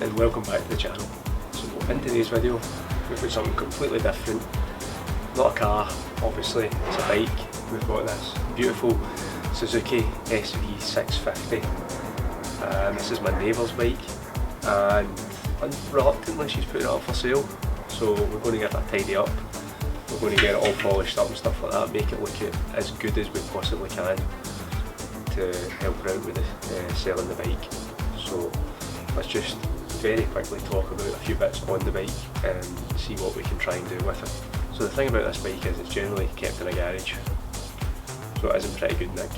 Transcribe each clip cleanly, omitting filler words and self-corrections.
and welcome back to the channel. So in today's video we've got something completely different. Not a car, obviously, it's a bike. We've got this beautiful Suzuki SV650. This is my neighbour's bike and reluctantly she's putting it up for sale. So we're going to get that tidy up. We're going to get it all polished up and stuff like that, make it look as good as we possibly can to help her out with selling the bike. So let's just very quickly talk about a few bits on the bike and see what we can try and do with it. So the thing about this bike is it's generally kept in a garage, so it is in pretty good nick.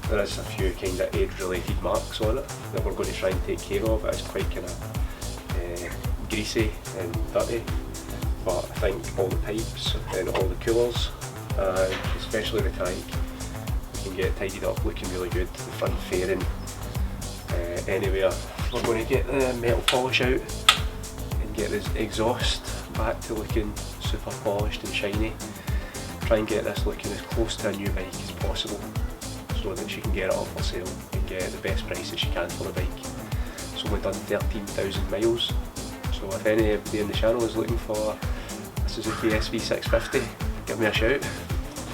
There is a few kind of age related marks on it that we're going to try and take care of. It's quite kind of greasy and dirty, but I think all the pipes and all the coolers, and especially the tank, we can get tidied up looking really good. The front fairing, anywhere. We're going to get the metal polish out and get this exhaust back to looking super polished and shiny. Try and get this looking as close to a new bike as possible so that she can get it up for sale and get the best price that she can for the bike. It's only done 13,000 miles, so if anybody in the channel is looking for a Suzuki SV650, give me a shout.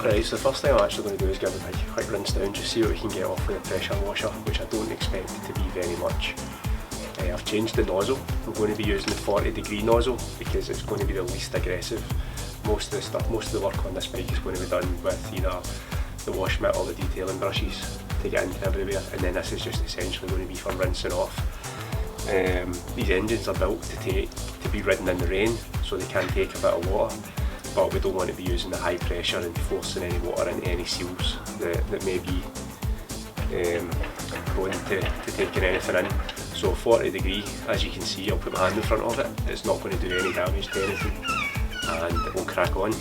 Right, so the first thing I'm actually going to do is give the bike a quick rinse down, just see what we can get off with the pressure washer, which I don't expect it to be very much. I've changed the nozzle. I'm going to be using the 40-degree nozzle because it's going to be the least aggressive. Most of the work on this bike is going to be done with either the wash mitt or the detailing brushes to get into everywhere, and then this is just essentially going to be for rinsing off. These engines are built to be ridden in the rain, so they can take a bit of water, but we don't want to be using the high pressure and forcing any water into any seals that may be prone to taking anything in. So 40 degree, as you can see, I'll put my hand in front of it, it's not going to do any damage to anything and it will crack on. See,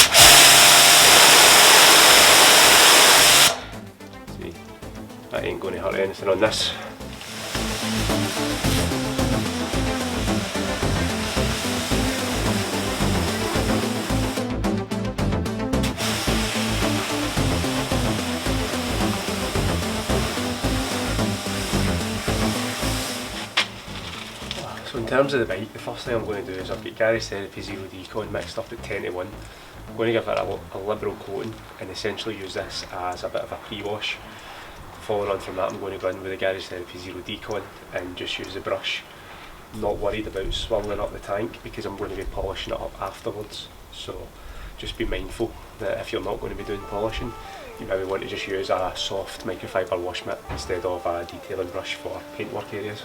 that ain't going to hurt anything on this. So in terms of the bike, the first thing I'm going to do is I've got Garage Therapy Zero Decon mixed up at 10 to 1. I'm going to give it a liberal coating and essentially use this as a bit of a pre-wash. Following on from that, I'm going to go in with the Garage Therapy Zero Decon and just use the brush. I'm not worried about swirling up the tank because I'm going to be polishing it up afterwards. So just be mindful that if you're not going to be doing polishing, you maybe want to just use a soft microfiber wash mitt instead of a detailing brush for paintwork areas.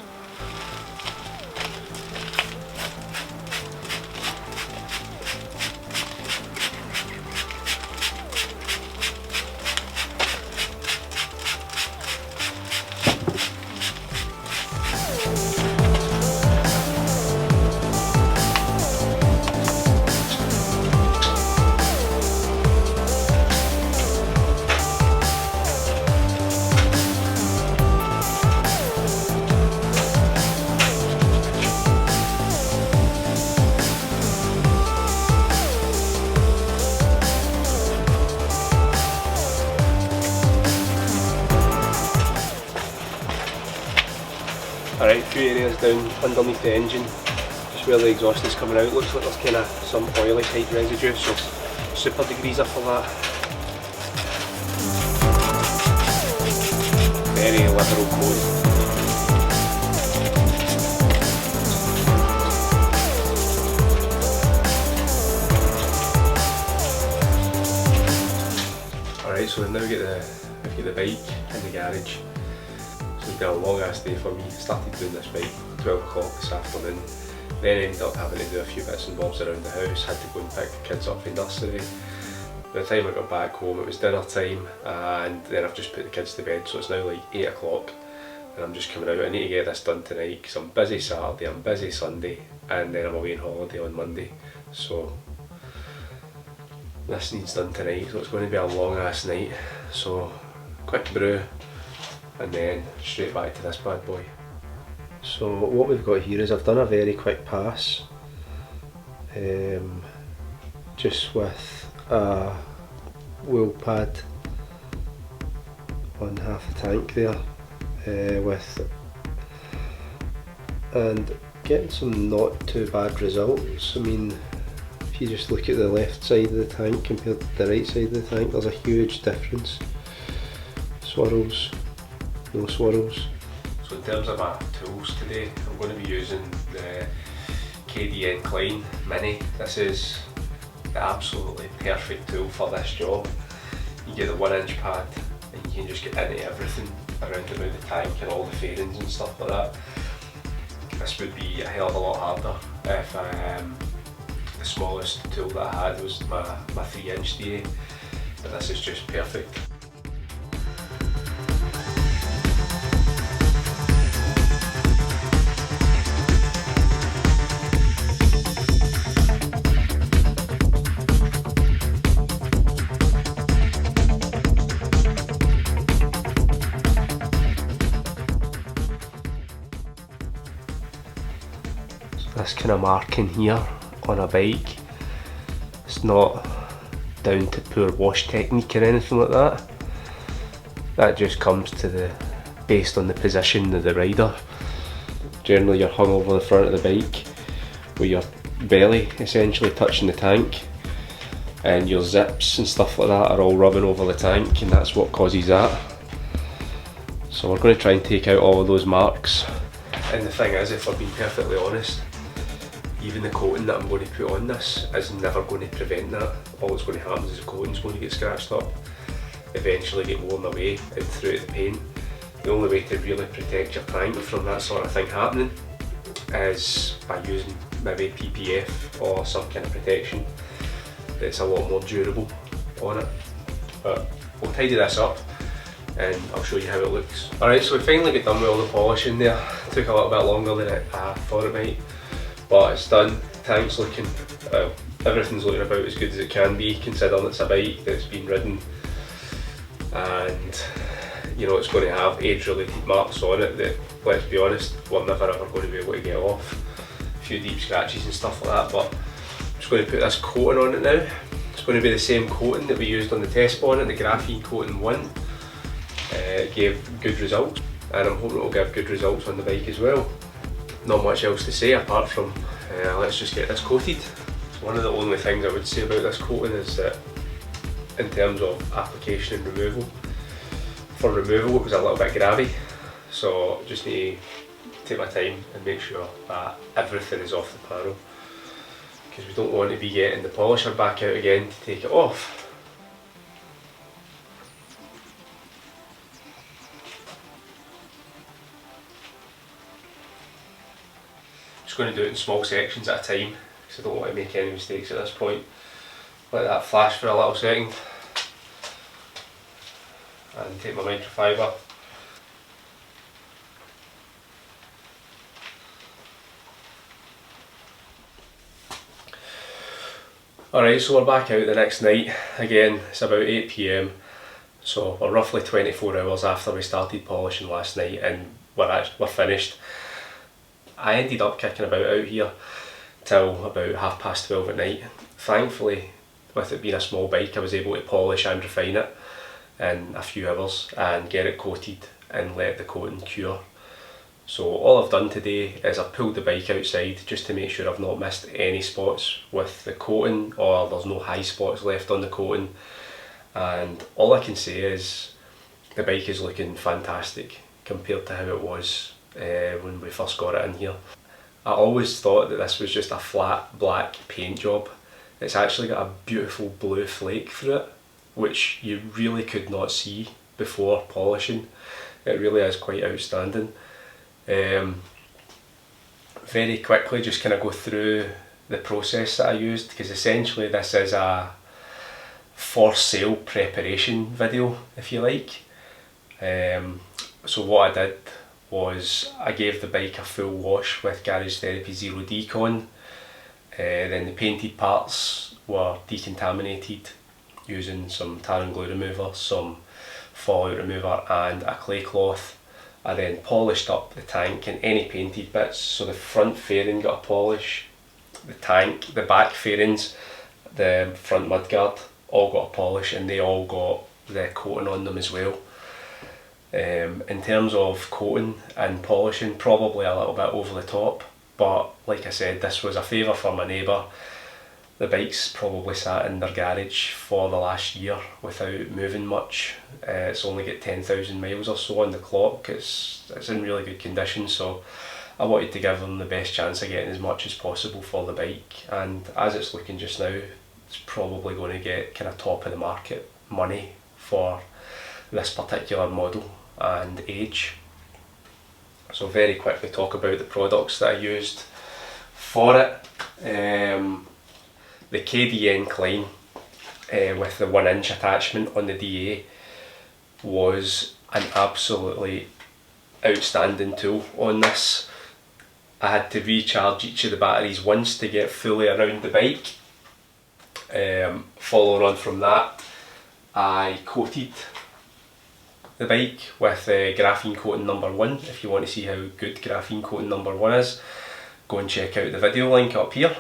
Alright, a few areas down underneath the engine, just where the exhaust is coming out, looks like there's kind of some oily type residue, so super degreaser for that. Very liberal coat. Alright, so we've now got the bike in the garage. So it's been a long ass day for me. I started doing this bike 12 o'clock this afternoon, then ended up having to do a few bits and bobs around the house, had to go and pick the kids up from nursery. By the time I got back home it was dinner time, and then I've just put the kids to bed, so it's now like 8 o'clock and I'm just coming out. I need to get this done tonight because I'm busy Saturday, I'm busy Sunday, and then I'm away on holiday on Monday, so this needs done tonight, so it's going to be a long ass night. So quick brew and then straight back to this bad boy. So what we've got here is I've done a very quick pass, just with a wheel pad on half the tank there, and getting some not too bad results. I mean, if you just look at the left side of the tank compared to the right side of the tank, there's a huge difference. Swirls, no swirls. So in terms of my tools today, I'm going to be using the KDN Klein Mini. This is the absolutely perfect tool for this job. You get the 1-inch pad and you can just get into everything around about the tank and all the fairings and stuff like that. This would be a hell of a lot harder if the smallest tool that I had was my 3-inch theory, but this is just perfect. This kind of marking here on a bike, it's not down to poor wash technique or anything like that. That just comes to based on the position of the rider. Generally you're hung over the front of the bike with your belly essentially touching the tank, and your zips and stuff like that are all rubbing over the tank, and that's what causes that. So we're going to try and take out all of those marks. And the thing is, if we're being perfectly honest, even the coating that I'm going to put on this is never going to prevent that. All that's going to happen is the coating's going to get scratched up, eventually get worn away and through the paint. The only way to really protect your tank from that sort of thing happening is by using maybe PPF or some kind of protection that's a lot more durable on it. But we'll tidy this up and I'll show you how it looks. Alright, so we finally got done with all the polishing there. It took a little bit longer than I thought it might, but it's done. Tank's looking, everything's looking about as good as it can be, considering it's a bike that's been ridden, and you know it's going to have age-related marks on it that, let's be honest, we're never ever going to be able to get off. A few deep scratches and stuff like that, but I'm just going to put this coating on it now. It's going to be the same coating that we used on the test bonnet, the Graphene coating 1. It gave good results, and I'm hoping it will give good results on the bike as well. Not much else to say apart from let's just get this coated. So one of the only things I would say about this coating is that in terms of application and removal, for removal it was a little bit grabby, so just need to take my time and make sure that everything is off the panel, because we don't want to be getting the polisher back out again to take it off. Just going to do it in small sections at a time because I don't want to make any mistakes at this point. Let that flash for a little second and take my microfiber. Alright, so we're back out the next night. Again, it's about 8 PM, so we're roughly 24 hours after we started polishing last night and we're finished. I ended up kicking about out here till about 12:30 at night. Thankfully, with it being a small bike, I was able to polish and refine it in a few hours and get it coated and let the coating cure. So all I've done today is I've pulled the bike outside just to make sure I've not missed any spots with the coating, or there's no high spots left on the coating, and all I can say is the bike is looking fantastic compared to how it was when we first got it in here. I always thought that this was just a flat black paint job. It's actually got a beautiful blue flake through it, which you really could not see before polishing. It really is quite outstanding. Very quickly just kind of go through the process that I used, because essentially this is a for sale preparation video, if you like. So what I did was I gave the bike a full wash with Garage Therapy Zero Decon. Then the painted parts were decontaminated using some tar and glue remover, some fallout remover and a clay cloth. I then polished up the tank and any painted bits, so the front fairing got a polish, the tank, the back fairings, the front mudguard all got a polish, and they all got the coating on them as well. In terms of coating and polishing, probably a little bit over the top. but like I said, this was a favour for my neighbour. The bike's probably sat in their garage for the last year without moving much. It's only got 10,000 miles or so on the clock. It's in really good condition, so I wanted to give them the best chance of getting as much as possible for the bike, and as it's looking just now, it's probably going to get kind of top of the market money for this particular model and age. So very quickly talk about the products that I used for it. The KDN Klein with the 1-inch attachment on the DA was an absolutely outstanding tool on this. I had to recharge each of the batteries once to get fully around the bike. Following on from that, I coated the bike with graphene coating number 1. If you want to see how good graphene coating number 1 is, go and check out the video link up here.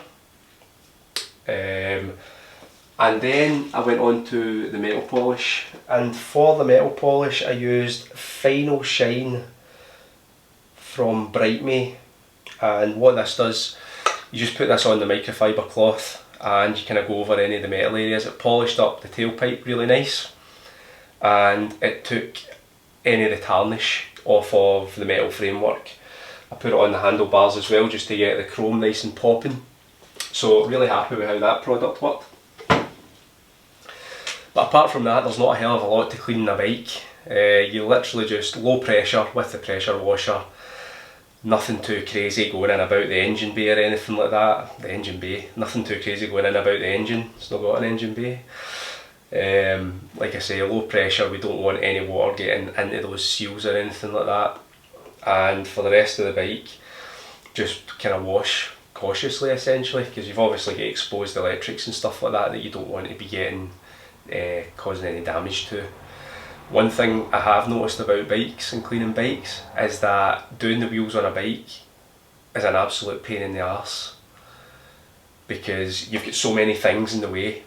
And then I went on to the metal polish, and for the metal polish I used Final Shine from Brightme. And what this does, you just put this on the microfiber cloth and you kind of go over any of the metal areas. It polished up the tailpipe really nice, and it took any of the tarnish off of the metal framework. I put it on the handlebars as well just to get the chrome nice and popping. So really happy with how that product worked. But apart from that, there's not a hell of a lot to clean the bike. You literally just low pressure with the pressure washer. Nothing too crazy going in about the engine bay or anything like that. The engine bay, nothing too crazy going in about the engine. It's not got an engine bay. Like I say, low pressure, we don't want any water getting into those seals or anything like that. And for the rest of the bike, just kind of wash cautiously essentially, because you've obviously got exposed electrics and stuff like that you don't want to be getting causing any damage to. One thing I have noticed about bikes and cleaning bikes is that doing the wheels on a bike is an absolute pain in the arse, because you've got so many things in the way.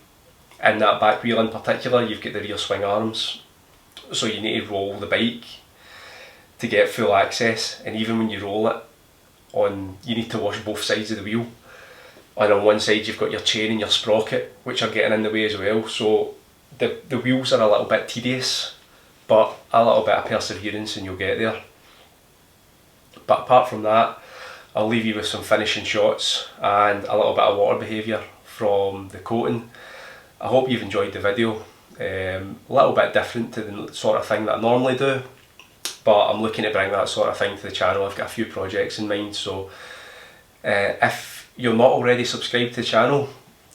In that back wheel in particular, you've got the rear swing arms, so you need to roll the bike to get full access, and even when you roll it, you need to wash both sides of the wheel, and on one side you've got your chain and your sprocket which are getting in the way as well. So the wheels are a little bit tedious, but a little bit of perseverance and you'll get there. But apart from that, I'll leave you with some finishing shots and a little bit of water behaviour from the coating. I hope you've enjoyed the video. A little bit different to the sort of thing that I normally do, but I'm looking to bring that sort of thing to the channel. I've got a few projects in mind, so if you're not already subscribed to the channel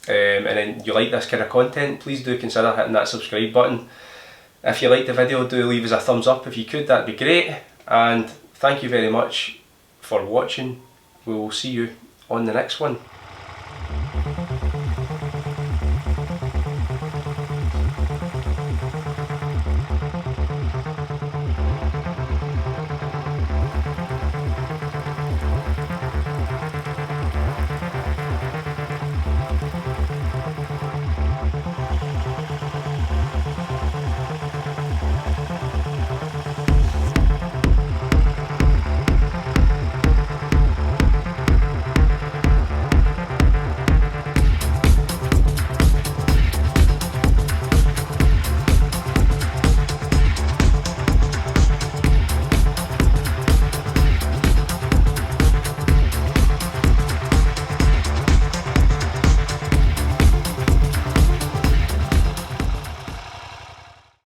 and then you like this kind of content, please do consider hitting that subscribe button. If you liked the video, do leave us a thumbs up if you could, that'd be great. And thank you very much for watching. We will see you on the next one.